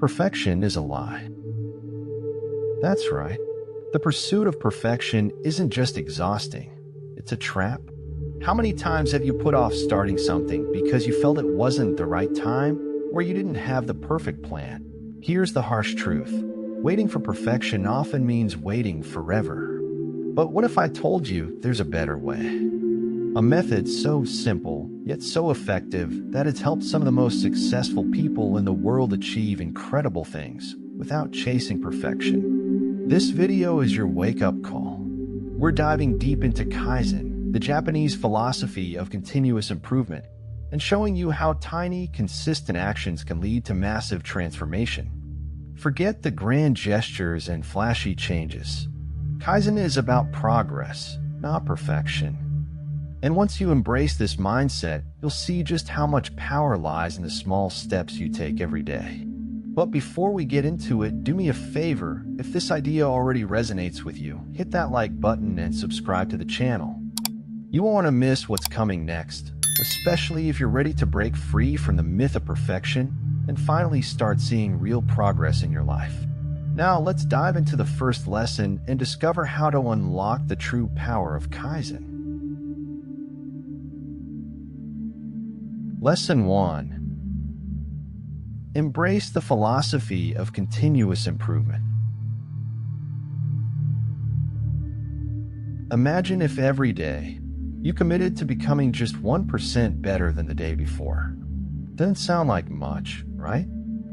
perfection is a lie. That's right. The pursuit of perfection isn't just exhausting, it's a trap. How many times have you put off starting something because you felt it wasn't the right time or you didn't have the perfect plan? Here's the harsh truth. Waiting for perfection often means waiting forever. But what if I told you there's a better way? A method so simple, yet so effective that it's helped some of the most successful people in the world achieve incredible things without chasing perfection. This video is your wake-up call. We're diving deep into Kaizen, the Japanese philosophy of continuous improvement, and showing you how tiny, consistent actions can lead to massive transformation. Forget the grand gestures and flashy changes. Kaizen is about progress, not perfection. And once you embrace this mindset, you'll see just how much power lies in the small steps you take every day. But before we get into it, do me a favor. If this idea already resonates with you, hit that like button and subscribe to the channel. You won't want to miss what's coming next, especially if you're ready to break free from the myth of perfection and finally start seeing real progress in your life. Now let's dive into the first lesson and discover how to unlock the true power of Kaizen. Lesson 1. Embrace the philosophy of continuous improvement. Imagine if every day you committed to becoming just 1% better than the day before. Doesn't sound like much, right?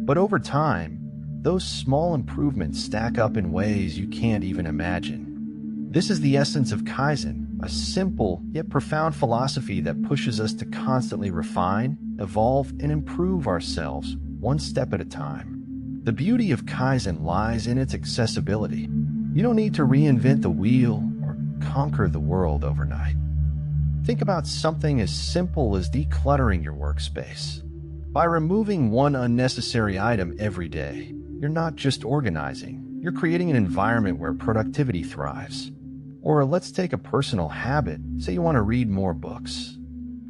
But over time, those small improvements stack up in ways you can't even imagine. This is the essence of Kaizen, a simple yet profound philosophy that pushes us to constantly refine, evolve, and improve ourselves one step at a time. The beauty of Kaizen lies in its accessibility. You don't need to reinvent the wheel or conquer the world overnight. Think about something as simple as decluttering your workspace. By removing one unnecessary item every day, you're not just organizing, you're creating an environment where productivity thrives. Or let's take a personal habit. Say you want to read more books.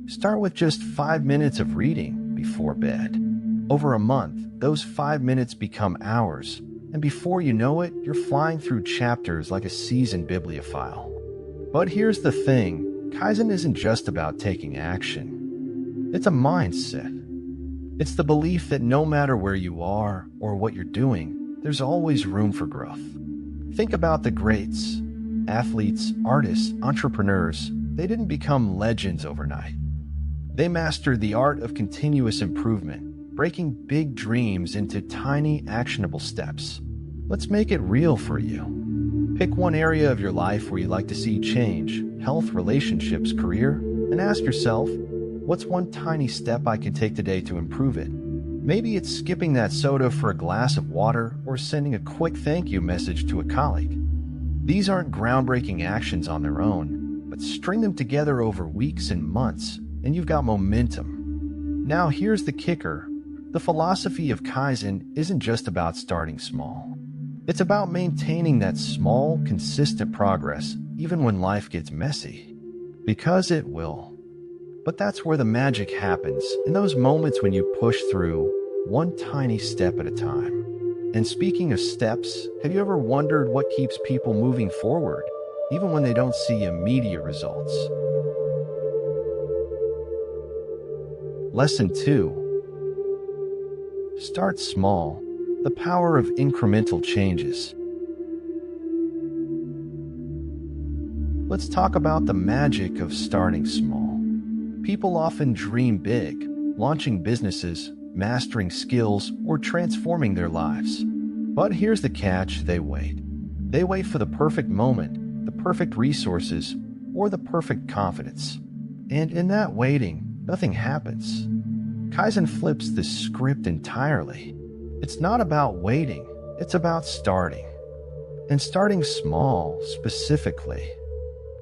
Start with just 5 minutes of reading before bed. Over a month, those 5 minutes become hours, and before you know it, you're flying through chapters like a seasoned bibliophile. But here's the thing. Kaizen isn't just about taking action. It's a mindset. It's the belief that no matter where you are or what you're doing, there's always room for growth. Think about the greats, athletes, artists, entrepreneurs. They didn't become legends overnight. They mastered the art of continuous improvement, breaking big dreams into tiny, actionable steps. Let's make it real for you. Pick one area of your life where you'd like to see change, health, relationships, career, and ask yourself, what's one tiny step I can take today to improve it? Maybe it's skipping that soda for a glass of water or sending a quick thank you message to a colleague. These aren't groundbreaking actions on their own, but string them together over weeks and months, and you've got momentum. Now here's the kicker. The philosophy of Kaizen isn't just about starting small. It's about maintaining that small, consistent progress even when life gets messy. Because it will. But that's where the magic happens, in those moments when you push through, one tiny step at a time. And speaking of steps, have you ever wondered what keeps people moving forward, even when they don't see immediate results? Lesson 2. Start small. The power of incremental changes. Let's talk about the magic of starting small. People often dream big, launching businesses, mastering skills, or transforming their lives. But here's the catch: they wait. They wait for the perfect moment, the perfect resources, or the perfect confidence. And in that waiting, nothing happens. Kaizen flips the script entirely. It's not about waiting, it's about starting. And starting small, specifically.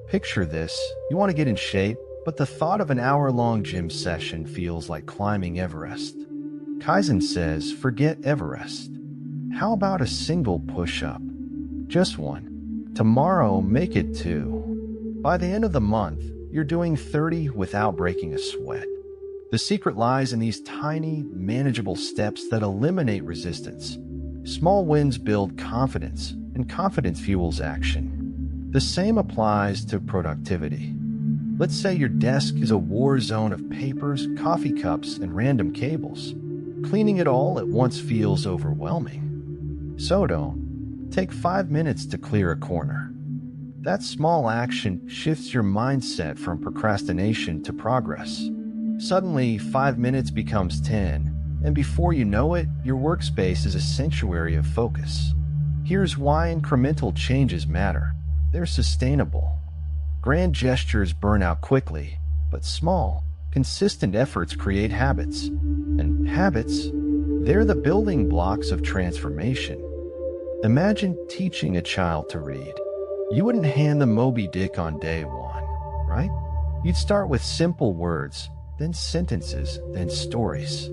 Picture this: you want to get in shape, but the thought of an hour-long gym session feels like climbing Everest. Kaizen says, forget Everest. How about a single push-up? Just one. Tomorrow, make it 2. By the end of the month, you're doing 30 without breaking a sweat. The secret lies in these tiny, manageable steps that eliminate resistance. Small wins build confidence, and confidence fuels action. The same applies to productivity. Let's say your desk is a war zone of papers, coffee cups, and random cables. Cleaning it all at once feels overwhelming. So don't take 5 minutes to clear a corner. That small action shifts your mindset from procrastination to progress. Suddenly, 5 minutes becomes 10, and before you know it, your workspace is a sanctuary of focus. Here's why incremental changes matter. They're sustainable. Grand gestures burn out quickly, but small, consistent efforts create habits. And habits, they're the building blocks of transformation. Imagine teaching a child to read. You wouldn't hand them Moby Dick on day one, right? You'd start with simple words, then sentences, then stories.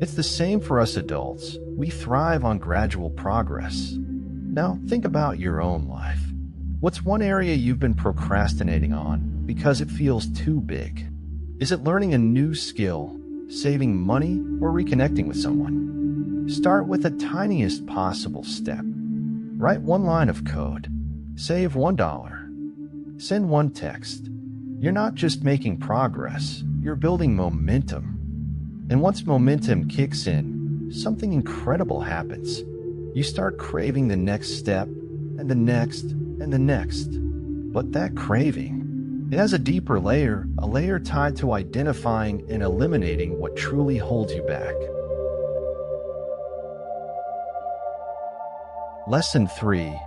It's the same for us adults. We thrive on gradual progress. Now, think about your own life. What's one area you've been procrastinating on because it feels too big? Is it learning a new skill, saving money, or reconnecting with someone? Start with the tiniest possible step. Write one line of code. Save $1. Send one text. You're not just making progress, you're building momentum. And once momentum kicks in, something incredible happens. You start craving the next step, and the next, and the next. But that craving, it has a deeper layer, a layer tied to identifying and eliminating what truly holds you back. Lesson 3.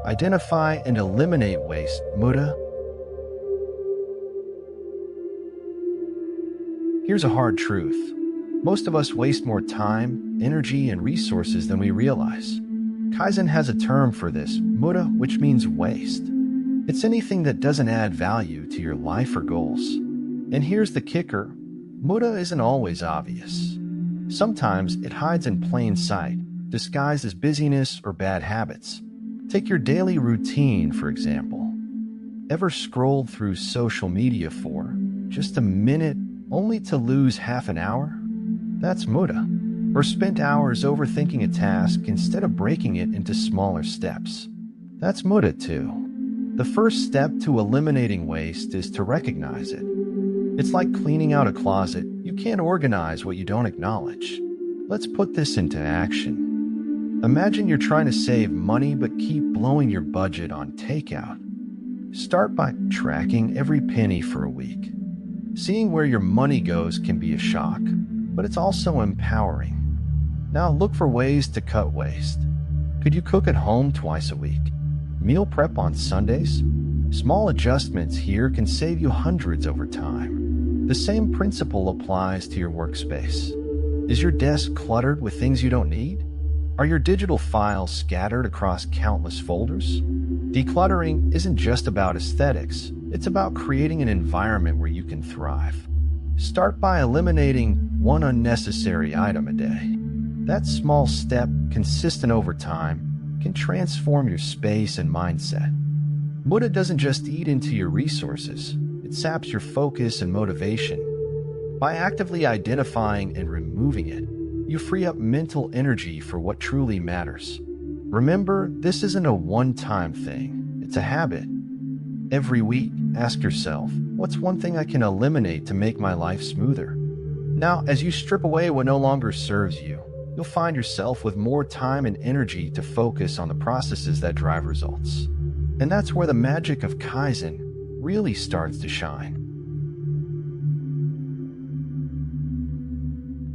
Identify and eliminate waste, muda. Here's a hard truth. Most of us waste more time, energy, and resources than we realize. Kaizen has a term for this, muda, which means waste. It's anything that doesn't add value to your life or goals. And here's the kicker. Muda isn't always obvious. Sometimes it hides in plain sight, disguised as busyness or bad habits. Take your daily routine, for example. Ever scrolled through social media for just a minute only to lose half an hour? That's muda. Or spent hours overthinking a task instead of breaking it into smaller steps. That's muda too. The first step to eliminating waste is to recognize it. It's like cleaning out a closet. You can't organize what you don't acknowledge. Let's put this into action. Imagine you're trying to save money but keep blowing your budget on takeout. Start by tracking every penny for a week. Seeing where your money goes can be a shock, but it's also empowering. Now look for ways to cut waste. Could you cook at home twice a week? Meal prep on Sundays? Small adjustments here can save you hundreds over time. The same principle applies to your workspace. Is your desk cluttered with things you don't need? Are your digital files scattered across countless folders? Decluttering isn't just about aesthetics. It's about creating an environment where you can thrive. Start by eliminating one unnecessary item a day. That small step, consistent over time, can transform your space and mindset. Muda doesn't just eat into your resources. It saps your focus and motivation. By actively identifying and removing it, you free up mental energy for what truly matters. Remember, this isn't a one-time thing. It's a habit. Every week, ask yourself, what's one thing I can eliminate to make my life smoother? Now, as you strip away what no longer serves you, you'll find yourself with more time and energy to focus on the processes that drive results. And that's where the magic of Kaizen really starts to shine.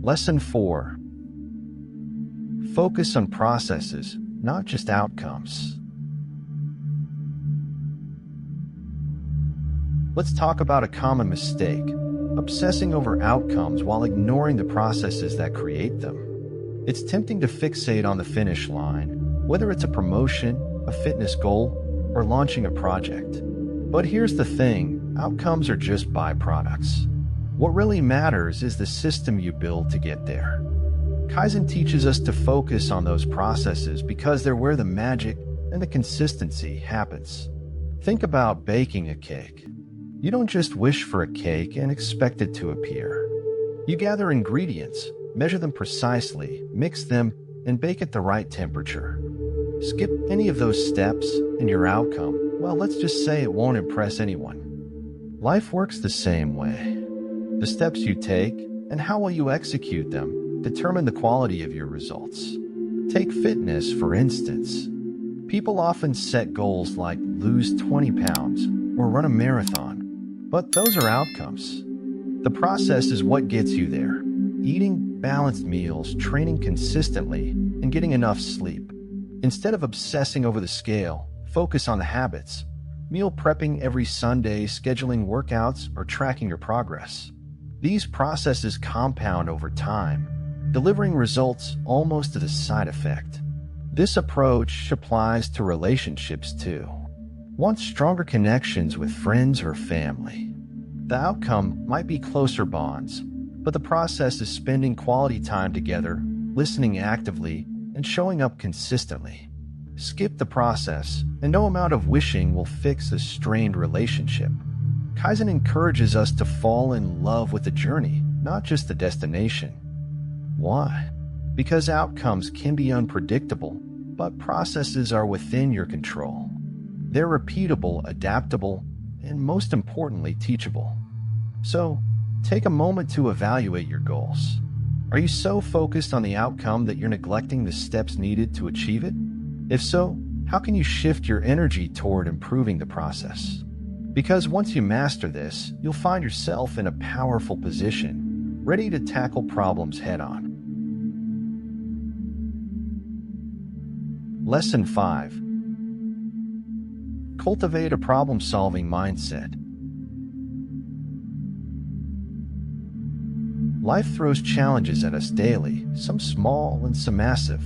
Lesson 4. Focus on processes, not just outcomes. Let's talk about a common mistake, obsessing over outcomes while ignoring the processes that create them. It's tempting to fixate on the finish line, whether it's a promotion, a fitness goal, or launching a project. But here's the thing, outcomes are just byproducts. What really matters is the system you build to get there. Kaizen teaches us to focus on those processes because they're where the magic and the consistency happens. Think about baking a cake. You don't just wish for a cake and expect it to appear. You gather ingredients, measure them precisely, mix them, and bake at the right temperature. Skip any of those steps, and your outcome, well, let's just say it won't impress anyone. Life works the same way. The steps you take and how well you execute them determine the quality of your results. Take fitness, for instance. People often set goals like lose 20 pounds or run a marathon, but those are outcomes. The process is what gets you there. Eating balanced meals, training consistently, and getting enough sleep. Instead of obsessing over the scale, focus on the habits. Meal prepping every Sunday, scheduling workouts, or tracking your progress. These processes compound over time, delivering results almost as a side effect. This approach applies to relationships too. Want stronger connections with friends or family? The outcome might be closer bonds, but the process is spending quality time together, listening actively, and showing up consistently. Skip the process, and no amount of wishing will fix a strained relationship. Kaizen encourages us to fall in love with the journey, not just the destination. Why? Because outcomes can be unpredictable, but processes are within your control. They're repeatable, adaptable, and most importantly, teachable. So, take a moment to evaluate your goals. Are you so focused on the outcome that you're neglecting the steps needed to achieve it? If so, how can you shift your energy toward improving the process? Because once you master this, you'll find yourself in a powerful position, ready to tackle problems head-on. Lesson 5. Cultivate a problem-solving mindset. Life throws challenges at us daily, some small and some massive.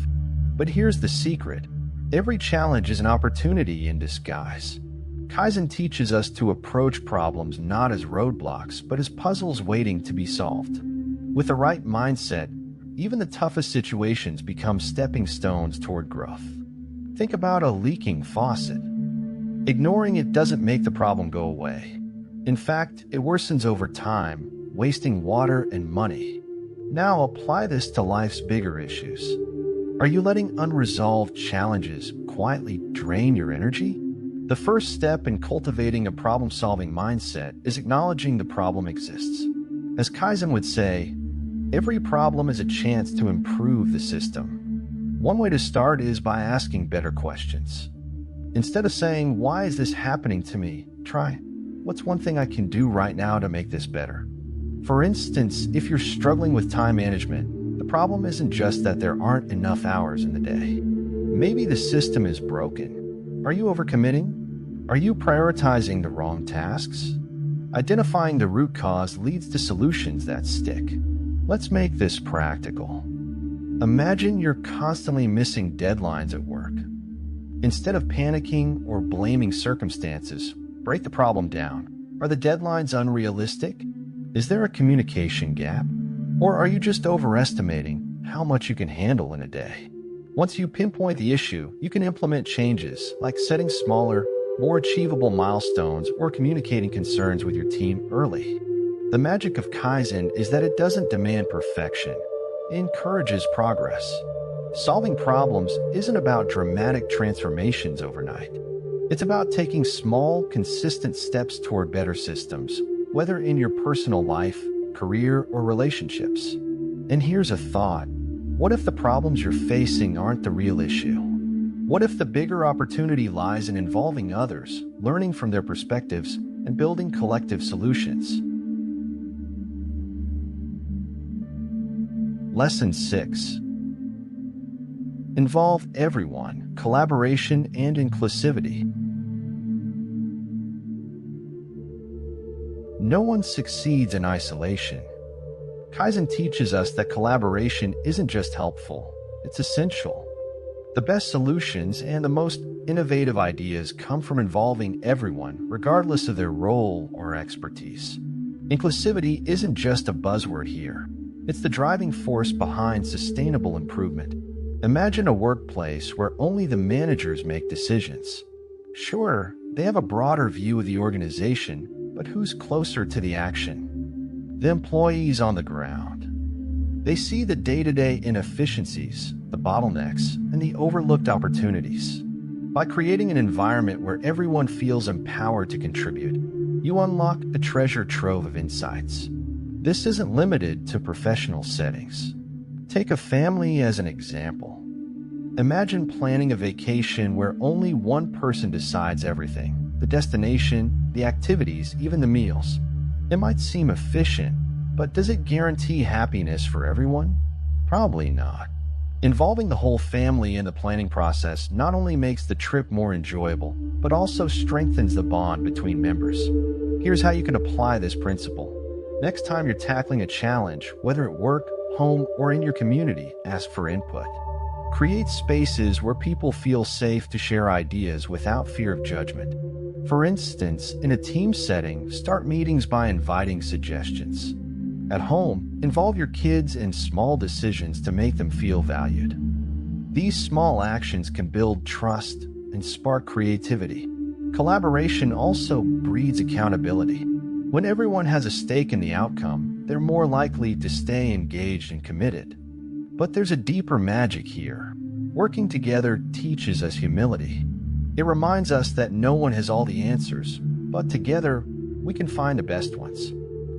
But here's the secret. Every challenge is an opportunity in disguise. Kaizen teaches us to approach problems not as roadblocks, but as puzzles waiting to be solved. With the right mindset, even the toughest situations become stepping stones toward growth. Think about a leaking faucet. Ignoring it doesn't make the problem go away. In fact, it worsens over time, wasting water and money. Now apply this to life's bigger issues. Are you letting unresolved challenges quietly drain your energy? The first step in cultivating a problem-solving mindset is acknowledging the problem exists. As Kaizen would say, every problem is a chance to improve the system. One way to start is by asking better questions. Instead of saying, "Why is this happening to me?" try, "What's one thing I can do right now to make this better?" For instance, if you're struggling with time management, the problem isn't just that there aren't enough hours in the day. Maybe the system is broken. Are you overcommitting? Are you prioritizing the wrong tasks? Identifying the root cause leads to solutions that stick. Let's make this practical. Imagine you're constantly missing deadlines at work. Instead of panicking or blaming circumstances, break the problem down. Are the deadlines unrealistic? Is there a communication gap? Or are you just overestimating how much you can handle in a day? Once you pinpoint the issue, you can implement changes like setting smaller, more achievable milestones or communicating concerns with your team early. The magic of Kaizen is that it doesn't demand perfection. It encourages progress. Solving problems isn't about dramatic transformations overnight. It's about taking small, consistent steps toward better systems, whether in your personal life, career, or relationships. And here's a thought. What if the problems you're facing aren't the real issue? What if the bigger opportunity lies in involving others, learning from their perspectives, and building collective solutions? Lesson 6. Involve everyone, collaboration, and inclusivity. No one succeeds in isolation. Kaizen teaches us that collaboration isn't just helpful, it's essential. The best solutions and the most innovative ideas come from involving everyone, regardless of their role or expertise. Inclusivity isn't just a buzzword here. It's the driving force behind sustainable improvement. Imagine a workplace where only the managers make decisions. Sure, they have a broader view of the organization, but who's closer to the action? The employees on the ground. They see the day-to-day inefficiencies, the bottlenecks, and the overlooked opportunities. By creating an environment where everyone feels empowered to contribute, you unlock a treasure trove of insights. This isn't limited to professional settings. Take a family as an example. Imagine planning a vacation where only one person decides everything: the destination, the activities, even the meals. It might seem efficient, but does it guarantee happiness for everyone? Probably not. Involving the whole family in the planning process not only makes the trip more enjoyable, but also strengthens the bond between members. Here's how you can apply this principle. Next time you're tackling a challenge, whether at work, home, or in your community, ask for input. Create spaces where people feel safe to share ideas without fear of judgment. For instance, in a team setting, start meetings by inviting suggestions. At home, involve your kids in small decisions to make them feel valued. These small actions can build trust and spark creativity. Collaboration also breeds accountability. When everyone has a stake in the outcome, they're more likely to stay engaged and committed. But there's a deeper magic here. Working together teaches us humility. It reminds us that no one has all the answers, but together we can find the best ones.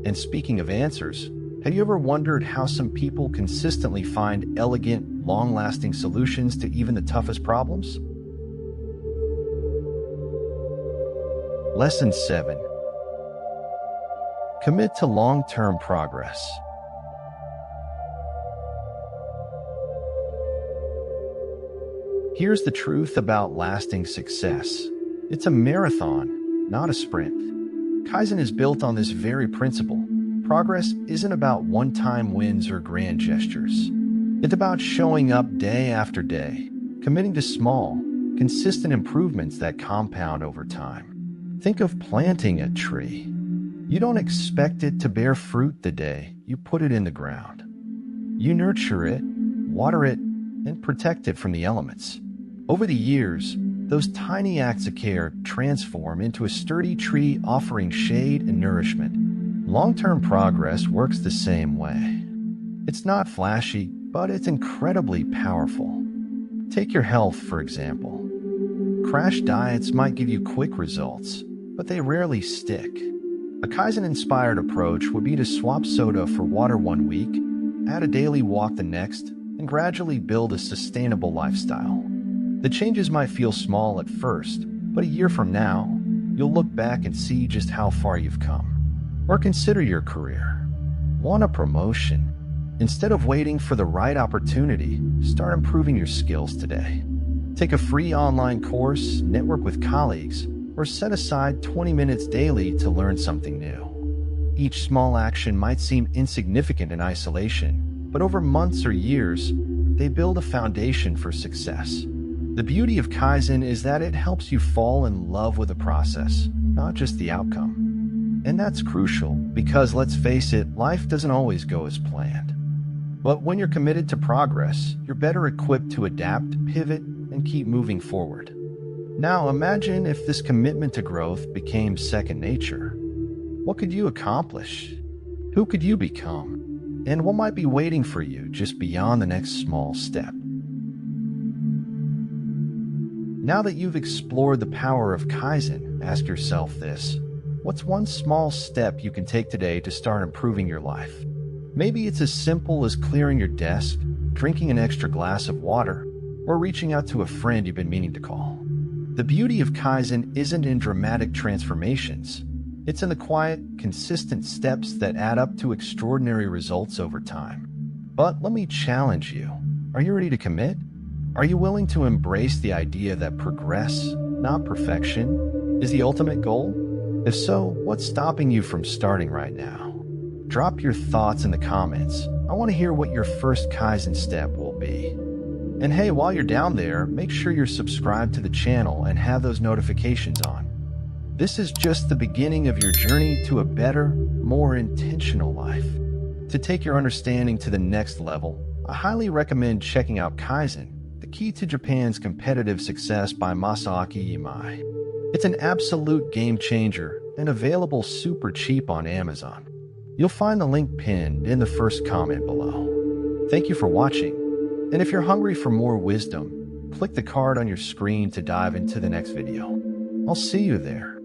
And speaking of answers, have you ever wondered how some people consistently find elegant, long-lasting solutions to even the toughest problems? Lesson 7. Commit to long-term progress. Here's the truth about lasting success. It's a marathon, not a sprint. Kaizen is built on this very principle. Progress isn't about one-time wins or grand gestures. It's about showing up day after day, committing to small, consistent improvements that compound over time. Think of planting a tree. You don't expect it to bear fruit the day you put it in the ground. You nurture it, water it, and protect it from the elements. Over the years, those tiny acts of care transform into a sturdy tree offering shade and nourishment. Long-term progress works the same way. It's not flashy, but it's incredibly powerful. Take your health, for example. Crash diets might give you quick results, but they rarely stick. A Kaizen-inspired approach would be to swap soda for water one week, add a daily walk the next, and gradually build a sustainable lifestyle. The changes might feel small at first, but a year from now, you'll look back and see just how far you've come. Or consider your career. Want a promotion? Instead of waiting for the right opportunity, start improving your skills today. Take a free online course, network with colleagues, or set aside 20 minutes daily to learn something new. Each small action might seem insignificant in isolation, but over months or years, they build a foundation for success. The beauty of Kaizen is that it helps you fall in love with the process, not just the outcome. And that's crucial because, let's face it, life doesn't always go as planned. But when you're committed to progress, you're better equipped to adapt, pivot, and keep moving forward. Now imagine if this commitment to growth became second nature. What could you accomplish? Who could you become? And what might be waiting for you just beyond the next small step? Now that you've explored the power of Kaizen, ask yourself this. What's one small step you can take today to start improving your life? Maybe it's as simple as clearing your desk, drinking an extra glass of water, or reaching out to a friend you've been meaning to call. The beauty of Kaizen isn't in dramatic transformations. It's in the quiet, consistent steps that add up to extraordinary results over time. But let me challenge you. Are you ready to commit? Are you willing to embrace the idea that progress, not perfection, is the ultimate goal? If so, what's stopping you from starting right now? Drop your thoughts in the comments. I want to hear what your first Kaizen step will be. And hey, while you're down there, make sure you're subscribed to the channel and have those notifications on. This is just the beginning of your journey to a better, more intentional life. To take your understanding to the next level, I highly recommend checking out Kaizen, The Key to Japan's Competitive Success by Masaaki Imai. It's an absolute game changer and available super cheap on Amazon. You'll find the link pinned in the first comment below. Thank you for watching, and if you're hungry for more wisdom, click the card on your screen to dive into the next video. I'll see you there.